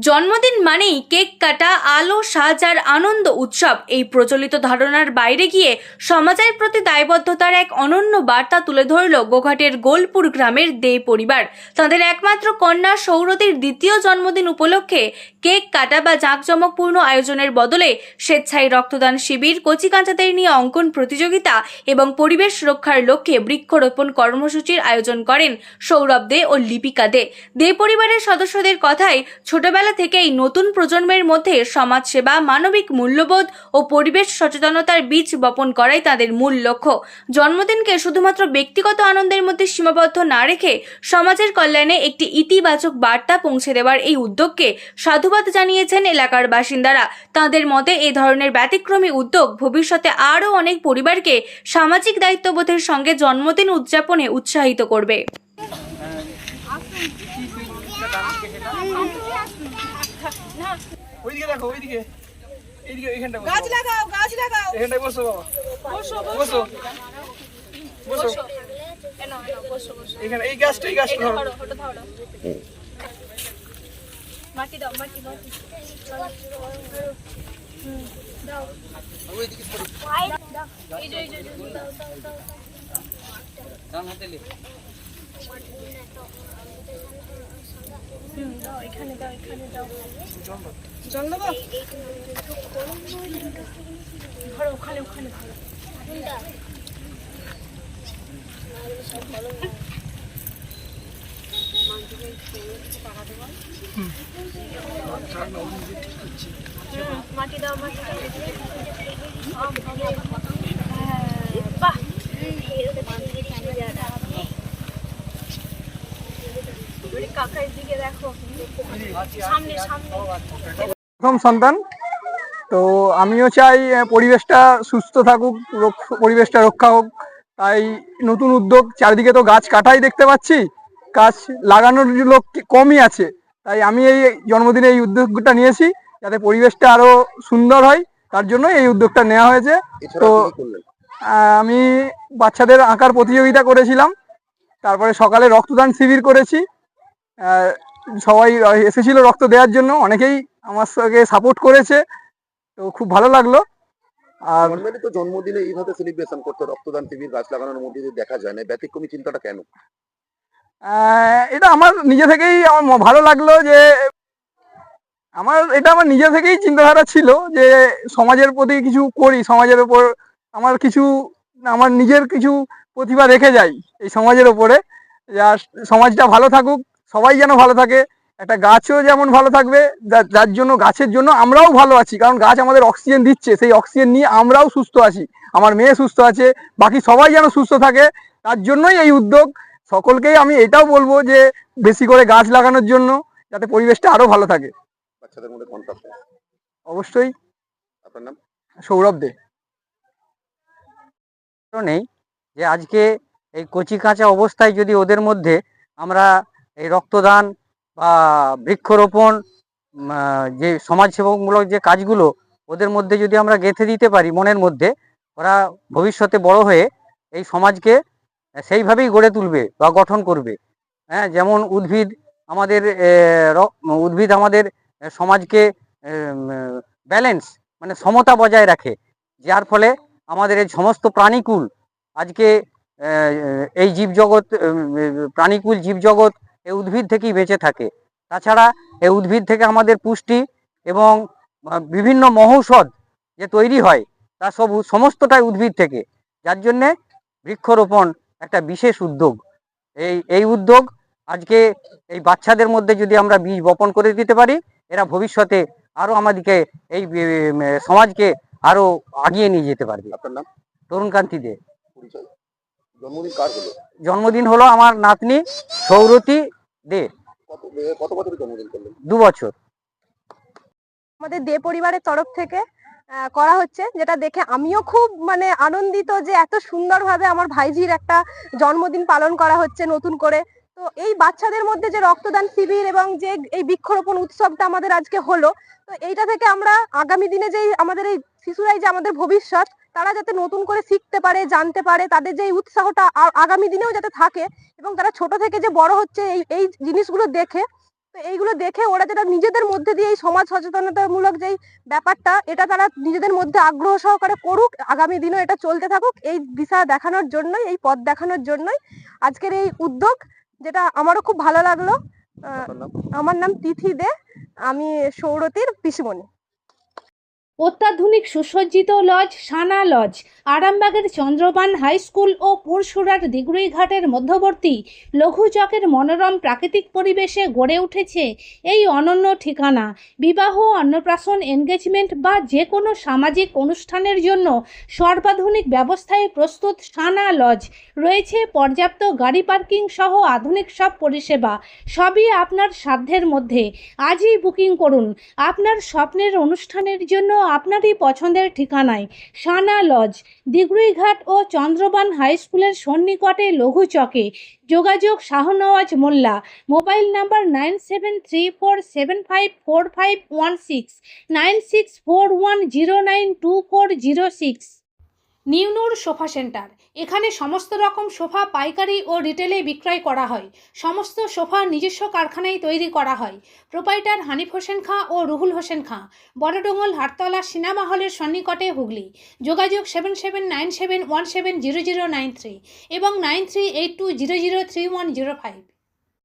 জন্মদিন মানেই কেক কাটা, আলো, সাজ আর আনন্দ উৎসব। এই প্রচলিত ধারণার বাইরে গিয়ে সমাজের প্রতি দায়বদ্ধতার এক অনন্য বার্তা তুলে ধরল গোঘাটের গোলপুর গ্রামের দে পরিবার। তাদের একমাত্র কন্যা সৌরতীর দ্বিতীয় জন্মদিন উপলক্ষে কেক কাটা বা জাঁকজমকপূর্ণ আয়োজনের বদলে স্বেচ্ছায় রক্তদান শিবির, কচিকাঁচাদের নিয়ে অঙ্কন প্রতিযোগিতা এবং পরিবেশ রক্ষার লক্ষ্যে বৃক্ষরোপণ কর্মসূচির আয়োজন করেন সৌরভ দে ও লিপিকা দে। দে পরিবারের সদস্যদের কথায়, ছোটবেলা থেকেই নতুন প্রজন্মের মধ্যে সমাজসেবা, মানবিক মূল্যবোধ ও পরিবেশ সচেতনতার বীজ বপন করাই তাদের মূল লক্ষ্য। জন্মদিনকে শুধুমাত্র ব্যক্তিগত আনন্দের মধ্যে সীমাবদ্ধ না রেখে সমাজের কল্যাণে একটি ইতিবাচক বার্তা পৌঁছে দেওয়ার এই উদ্যোগকে সাধুবাদ জানিয়েছেন এলাকার বাসিন্দারা। তাদের মতে এই ধরনের ব্যতিক্রমী উদ্যোগ ভবিষ্যতে আরও অনেক পরিবারকে সামাজিক দায়িত্ববোধের সঙ্গে জন্মদিন উদযাপনে উৎসাহিত করবে। ওইদিকে দেখো, ওইদিকে, এইদিকে, এইখানটা গাছ লাগাও, গাছ লাগাও। এখানটায় বসো বাবা, বসো বসো বসো বসো বসো। এখানে এই গাছটা ধরো। ওটা ধরো। মাটি দাও, মাটি দাও। দাও। ওইদিকে সরো। এই যে দাও দাও দাও। ডান হাতে লে। দাও, এখানে দাও, এখানে দাও। জল দেবো? ধরো, ওখানে ওখানে ধরো। মাটি দাও, মাটি দাও। বাহ, কাকার দিকে দেখো, সামনে সামনে। প্রথম সন্তান, তো আমিও চাই পরিবেশটা সুস্থ থাকুক, পরিবেশটা রক্ষা হোক। তাই নতুন উদ্যোগ, চারিদিকে তো গাছ কাটাই দেখতে পাচ্ছি, গাছ লাগানোর লোক কমই আছে। তাই আমি এই জন্মদিনে এই উদ্যোগটা নিয়েছি যাতে পরিবেশটা আরো সুন্দর হয়, তার জন্য এই উদ্যোগটা নেওয়া হয়েছে। তো আমি বাচ্চাদের আঁকার প্রতিযোগিতা করেছিলাম, তারপরে সকালে রক্তদান শিবির করেছি। সবাই এসেছিল রক্ত দেওয়ার জন্য, অনেকেই আমার সঙ্গে সাপোর্ট করেছে, তো খুব ভালো লাগলো। আর নর্মালি তো জন্মদিনে এইভাবে সেলিব্রেশন করতে রক্তদান শিবির গাছ লাগানোর মধ্যে দিয়ে দেখা যায় না, ব্যতিক্রমী চিন্তাটা কেন? এটা আমার নিজে থেকেই আমার ভালো লাগলো যে আমার নিজে থেকেই চিন্তাধারা ছিল যে সমাজের প্রতি কিছু করি, সমাজের ওপর আমার নিজের কিছু প্রতিভা রেখে যাই এই সমাজের ওপরে, যার সমাজটা ভালো থাকুক, সবাই যেন ভালো থাকে, একটা গাছও যেমন ভালো থাকবে, যার জন্য গাছের জন্য আমরাও ভালো আছি, কারণ গাছ আমাদের অক্সিজেন দিচ্ছে, সেই অক্সিজেন নিয়ে আমরাও সুস্থ আছি, আমার মেয়ে সুস্থ আছে, বাকি সবাই যেন সুস্থ থাকে, তার জন্যই এই উদ্যোগ। সকলকেই আমি এটাও বলবো যে বেশি করে গাছ লাগানোর জন্য, যাতে পরিবেশটা আরো ভালো থাকে। বাচ্চাদের মধ্যে কনফার্ম? অবশ্যই। আপনার নাম? সৌরভ দে। নেই যে আজকে এই কচি কাঁচা অবস্থায় যদি ওদের মধ্যে আমরা এই রক্তদান বা বৃক্ষরোপণ, যে সমাজসেবামূলক যে কাজগুলো ওদের মধ্যে যদি আমরা গেঁথে দিতে পারি মনের মধ্যে, ওরা ভবিষ্যতে বড় হয়ে এই সমাজকে সেইভাবেই গড়ে তুলবে বা গঠন করবে। হ্যাঁ, যেমন উদ্ভিদ আমাদের সমাজকে ব্যালেন্স মানে সমতা বজায় রাখে, যার ফলে আমাদের এই সমস্ত প্রাণীকুল আজকে এই জীবজগৎ, প্রাণীকুল জীবজগৎ এই উদ্ভিদ থেকেই বেঁচে থাকে। তাছাড়া এই উদ্ভিদ থেকে আমাদের পুষ্টি এবং বিভিন্ন মহৌষধ যে তৈরি হয় তা সমস্তটাই উদ্ভিদ থেকে, যার জন্যে বৃক্ষরোপণ একটা বিশেষ উদ্যোগ। এই উদ্যোগ আজকে এই বাচ্চাদের মধ্যে যদি আমরা বীজ বপন করে দিতে পারি, এরা ভবিষ্যতে আরো আমাদেরকে এই সমাজকে আরো আগিয়ে নিয়ে যেতে পারবে। আপনার নাম? তরুণকান্তি দে। পরিচয়? জন্মদিন কার হলো? জন্মদিন হলো আমার নাতনি সৌরতী দে। কত বছর জন্মদিন করলেন? 2 বছর। আমাদের দে পরিবারের তরফ থেকে করা হচ্ছে, যেটা দেখে আমিও খুব আনন্দিত যে এত সুন্দরভাবে আমার ভাইঝির একটা জন্মদিন পালন করা হচ্ছে নতুন করে। তো এই বাচ্চাদের মধ্যে যে রক্তদান শিবির এবং যে এই বৃক্ষরোপণ উৎসবটা আমাদের আজকে হলো, তো এইটা থেকে আমরা আগামী দিনে যেই আমাদের এই শিশুরাই যে আমাদের ভবিষ্যৎ, তারা যাতে নতুন করে শিখতে পারে, জানতে পারে, তাদের যে এই উৎসাহটা আগামী দিনেও যাতে থাকে, এবং তারা ছোট থেকে যে বড় হচ্ছে এই জিনিসগুলো দেখে তো এইগুলো দেখে ওরা যেটা নিজেদের মধ্যে দিয়ে এই সমাজ সচেতনতামূলক যেই ব্যাপারটা, এটা তারা নিজেদের মধ্যে আগ্রহ সহকারে করুক, আগামী দিনও এটা চলতে থাকুক, এই দিশা দেখানোর জন্যই, এই পথ দেখানোর জন্যই আজকের এই উদ্যোগ, যেটা আমারও খুব ভালো লাগলো। আপনার নাম? আমার নাম তিথি দে, আমি সৌরতীর পিসিমণি। অত্যাধুনিক সুসজ্জিত লজ সানা লজ আরামবাগের চন্দ্রবান হাই স্কুল ও পুরসুরার দিগুড়িঘাটের মধ্যবর্তী লঘু চকের মনোরম প্রাকৃতিক পরিবেশে গড়ে উঠেছে এই অনন্য ঠিকানা। বিবাহ, অন্নপ্রাশন, এনগেজমেন্ট বা যে কোনো সামাজিক অনুষ্ঠানের জন্য সর্বাধুনিক ব্যবস্থায় প্রস্তুত সানা লজ। রয়েছে পর্যাপ্ত গাড়ি পার্কিং সহ আধুনিক সব পরিষেবা, সবই আপনার সাধ্যের মধ্যে। আজই বুকিং করুন আপনার স্বপ্নের অনুষ্ঠানের জন্য আপনারই পছন্দের ঠিকানায়। সানা লজ, দিগুড়িঘাট ও চন্দ্রবান হাই স্কুলের সন্নিকটে লঘু চকে। যোগাযোগ শাহনওয়াজ মোল্লা, মোবাইল নাম্বার 9734754516, 9641092406। নিউনুর সোফা সেন্টার, এখানে সমস্ত রকম সোফা পাইকারি ও রিটেলে বিক্রয় করা হয়। সমস্ত সোফা নিজস্ব কারখানায় তৈরি করা হয়। প্রোপাইটার হানিফ হোসেন খাঁ ও রুহুল হোসেন খাঁ, বড়ডোঙ্গল হাটতলা সিনেমা হলের সন্নিকটে, হুগলি। যোগাযোগ 7797170093 এবং 9382003105।